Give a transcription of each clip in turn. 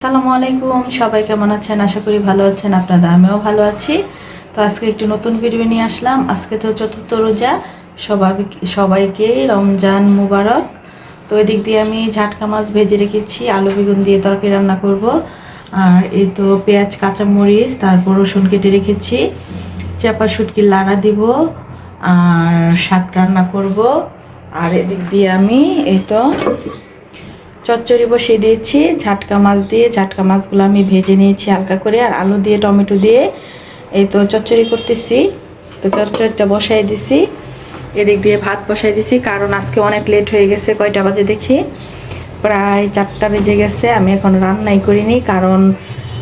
আসসালামু আলাইকুম, সবাই কেমন আছেন? আশা করি ভালো আছেন। আপনাদের আমিও ভালো আছি। তো আজকে একটু নতুন ভিডিও নিয়ে আসলাম। আজকে তো চতুর্থ রোজা। সবাইকে রমজান মুবারক। তো এদিক দিয়ে আমি ঝাটকা মাছ ভেজে রেখেছি, আলু বেগুন দিয়ে তরকারি রান্না করব। আর এই তো পেঁয়াজ কাঁচামরিচ তারপর রসুন কেটে রেখেছি, চাপা শুটকির লাড়া দিব আর শাক রান্না করব। আর এদিক দিয়ে আমি এই তো চচ্চড়ি বসিয়ে দিয়েছি ঝাটকা মাছ দিয়ে। ঝাটকা মাছগুলো আমি ভেজে নিয়েছি হালকা করে, আর আলু দিয়ে টমেটো দিয়ে এই তো চচ্চড়ি করতেছি। তো চচ্চড়িটা বসাই দিছি, এদিক দিয়ে ভাত বসাই দিছি, কারণ আজকে অনেক লেট হয়ে গেছে। কয়টা বাজে দেখি, প্রায় 4টা বেজে গেছে। আমি এখন রান্নাই করিনি, কারণ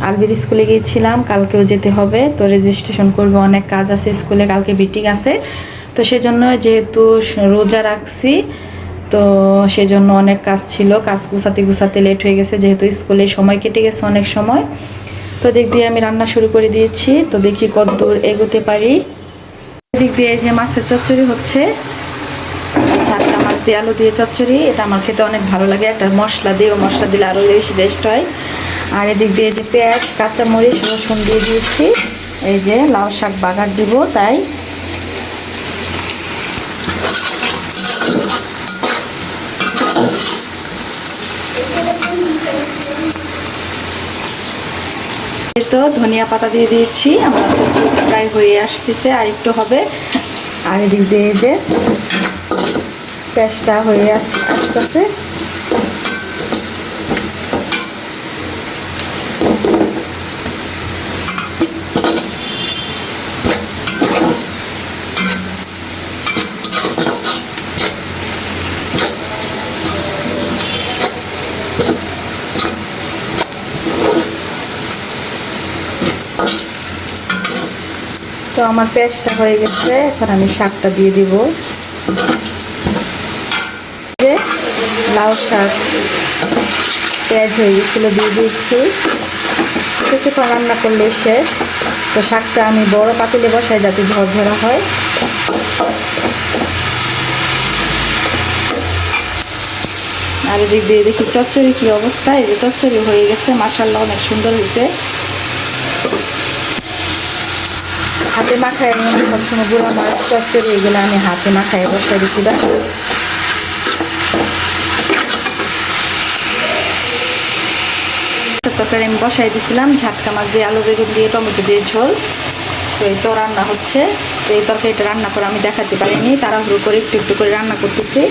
আলবির স্কুলে গিয়েছিলাম, কালকেও যেতে হবে। তো রেজিস্ট্রেশন করবে, অনেক কাজ আছে স্কুলে, কালকে মিটিং আছে। তো সেজন্য যেহেতু রোজা রাখছি, তো সেজন্য অনেক কাজ ছিল, কাজ গুছাতে লেট হয়ে গেছে, যেহেতু স্কুলে সময় কেটে গেছে অনেক সময়। তো দিক দিয়ে আমি রান্না শুরু করে দিয়েছি। তো দেখি কতদূর এগোতে পারি। দিক দিয়ে যে মাছের চচ্চড়ি হচ্ছে, ঝাটকা মাছ দিয়ে আলু দিয়ে চচ্চড়ি, এটা আমার খেতে অনেক ভালো লাগে। একটা মশলা দিয়ে, মশলা দিলে আরও বেশি টেস্ট হয়। আর এদিক দিয়ে যে পেঁয়াজ কাঁচামরিচ রসুন দিয়ে দিয়েছি, এই যে লাউ শাক বাগার দিব তাই। তো ধনিয়া পাতা দিয়ে দিয়েছি, আমার প্রায় হয়ে আসতেছে, আর একটু হবে। আর এদিক দিয়ে যে পেঁয়াজটা হয়ে আসতেছে। তো আমার পেঁয়াজটা হয়ে গেছে, এখন আমি শাকটা দিয়ে দিব। যে লাউ শাক পেঁয়াজ হয়ে গেছিল দিয়ে দিচ্ছি, কিছুক্ষণ রান্না করলে শেষ। তো শাকটা আমি বড় পাতিলে বসাই, যাতে ঝরঝরা হয়। আর এদিক দিয়ে দেখি চচ্চড়ি কি অবস্থা। এই যে চচ্চড়ি হয়ে গেছে, মাশাআল্লাহ অনেক সুন্দর হয়েছে। হাতে মাখায় আমি সবসময় গুঁড়া মাছ চচ্চড়ি এগুলো আমি হাতে মাখায় বসাই দিচ্ছি। তরকারি আমি বসাই দিয়েছিলাম, ঝাটকা মাছ দিয়ে আলু বেগুন দিয়ে টমেটো দিয়ে ঝোল। তো এই তো রান্না হচ্ছে। তো এই তরকারিটা রান্না করে আমি দেখাতে পারিনি, তাড়াহুড়ো করে একটু একটু করে রান্না করতেছি।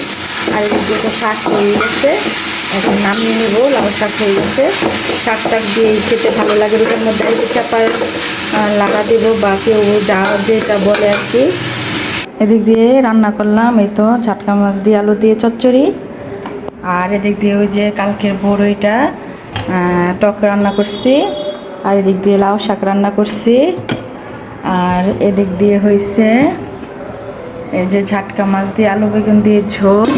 আর এই যে শাক হয়ে গেছে, এখন নামিয়ে নেবো। লাউ শাক হয়ে গেছে, শাক টাক দিয়ে খেতে ভালো লাগে। রুটির মধ্যে একটু চাপার লাগা দিব, বা কেউ যা যেটা বলে আর কি। এদিক দিয়ে রান্না করলাম এই তো ঝাটকা মাছ দিয়ে আলু দিয়ে চচ্চড়ি। আর এদিক দিয়ে ওই যে কালকের বড়ইটা টক রান্না করছি। আর এদিক দিয়ে লাউ শাক রান্না করছি। আর এদিক দিয়ে হয়েছে এই যে ঝাটকা মাছ দিয়ে আলু বেগুন দিয়ে ঝোল।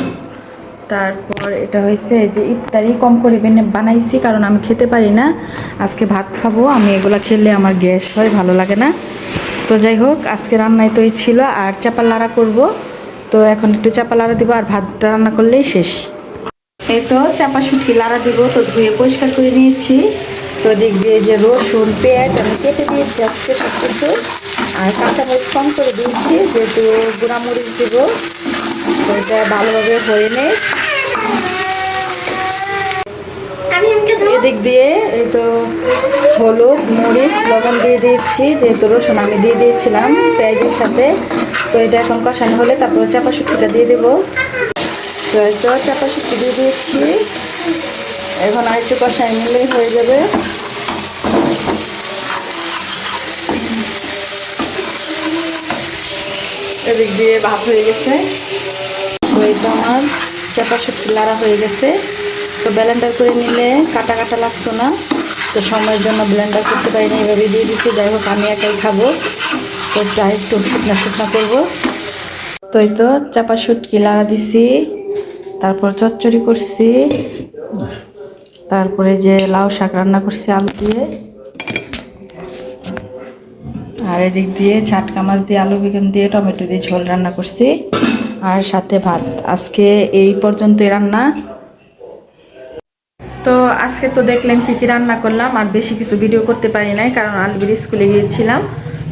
তারপর এটা হয়েছে এই যে ইফতারি কম করে বানাইছি, কারণ আমি খেতে পারি না, আজকে ভাত খাবো। আমি এগুলা খেলে আমার গ্যাস হয়, ভালো লাগে না। তো যাই হোক, আজকে রান্নায় তো এই ছিল। আর চাপা লাড়া করবো, তো এখন একটু চাপা লাড়া দিব, আর ভাতটা রান্না করলেই শেষ। এই তো চাপা শুটকি লাড়া দিব, তো ধুয়ে পরিষ্কার করে নিয়েছি। তো দিক দিয়ে যে রসুন পেঁয়াজ আমি কেটে দিয়েছি আজকে সব কিছু, আর কাঁচামরিচ কম করে দিয়েছি, যেহেতু গুঁড়ামরিচ দিব। তো এটা ভালোভাবে হয়ে নেই। এদিক দিয়ে এই তো হলুদ মরিচ লবণ দিয়ে দিয়েছি, যেহেতু রসুন আমি দিয়ে দিয়েছিলাম পেঁয়াজের সাথে। তো এটা এখন কষানো হলে তারপর চাপা শুটকিটা দিয়ে দেবো। তো এই তো চাপা শুটকি দিয়ে দিয়েছি, এখন আর একটু কষাই নিলেই হয়ে যাবে। এদিক দিয়ে ভাত হয়ে গেছে। তো এই তো আমার চাপা শুটকি লাড়া হয়ে গেছে। তো ব্লেন্ডার করে নিলে কাটা কাটা লাগতো না, তো সময়ের জন্য ব্লেন্ডার করতে পারি না, এভাবে দিয়ে দিচ্ছি। যাই হোক, আমি একাই খাবো, তো চাই একটু শুকনা শুকনা করবো। তো এই তো চাপা শুটকি লাড়া দিছি, তারপর চচ্চড়ি করছি, তারপরে যে লাউ শাক রান্না করছি আলু দিয়ে। আর এদিক দিয়ে ঝাটকা মাছ দিয়ে আলু বেগুন দিয়ে টমেটো দিয়ে ঝোল রান্না করছি, আর সাথে ভাত। আজকে এই পর্যন্তই রান্না। তো আজকে তো দেখলেন কি কি রান্না করলাম, আর বেশি কিছু ভিডিও করতে পারি নাই কারণ আলবির স্কুলে গিয়েছিলাম।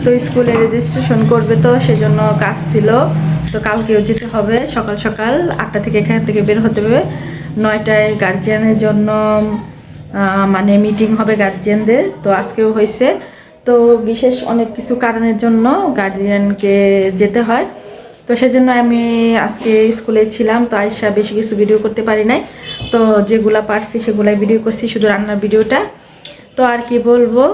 তো স্কুলে রেজিস্ট্রেশন করবে, তো সেজন্য কাজ ছিল। তো কালকেও যেতে হবে সকাল সকাল 8টা থেকে এখান থেকে বের হতে হবে। 9টায় গার্জিয়ানের জন্য মানে মিটিং হবে গার্জিয়ানদের, তো আজকেও হয়েছে। তো বিশেষ অনেক কিছু কারণের জন্য গার্জিয়ানকে যেতে হয়। তো সেজন্য আমি আজকে স্কুলে ছিলাম, তো আয়সা বেশি কিছু ভিডিও করতে পারি নাই। তো যেগুলা পারছি সেগুলাই ভিডিও করছি, শুধু রান্নার ভিডিওটা। তো আর কি বলবো,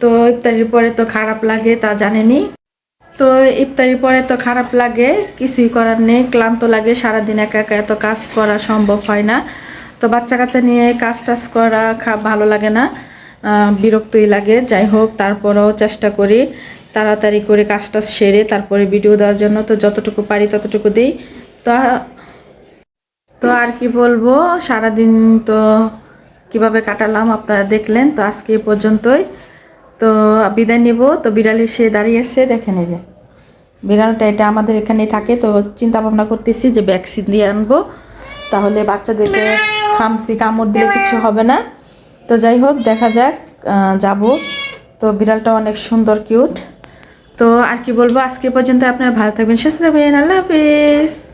তো ইফতারির পরে তো খারাপ লাগে তা জানেনি। তো ইফতারির পরে তো খারাপ লাগে, কিছুই করার নেই, ক্লান্ত লাগে। সারাদিন একা একা এত কাজ করা সম্ভব হয় না। তো বাচ্চা কাচ্চা নিয়ে কাজ টাজ করা ভালো লাগে না, বিরক্তই লাগে। যাই হোক, তারপরেও চেষ্টা করি তাড়াতাড়ি করে কাজ টাজ সেরে তারপরে ভিডিও দেওয়ার জন্য। তো যতটুকু পারি ততটুকু দিই। তো তো আর কি বলবো, সারাদিন তো কিভাবে কাটালাম আপনারা দেখলেন। তো আজকে এই পর্যন্তই, তো বিদায় নিব। তো বিড়াল এসে দাঁড়িয়ে আসছে, দেখেন এই যে বিড়ালটা, এটা আমাদের এখানেই থাকে। তো চিন্তা ভাবনা করতেছি যে ভ্যাকসিন দিয়ে আনবো, তাহলে বাচ্চাদেরকে খামসি কামড় দিলে কিছু হবে না। তো যাই হোক, দেখা যাক, যাব। তো বিড়ালটা অনেক সুন্দর, কিউট। তো আর কি বলবো, আজকে পর্যন্ত আপনারা ভালো থাকবেন, সুস্থ থাকবেন। আল্লাহ হাফেজ।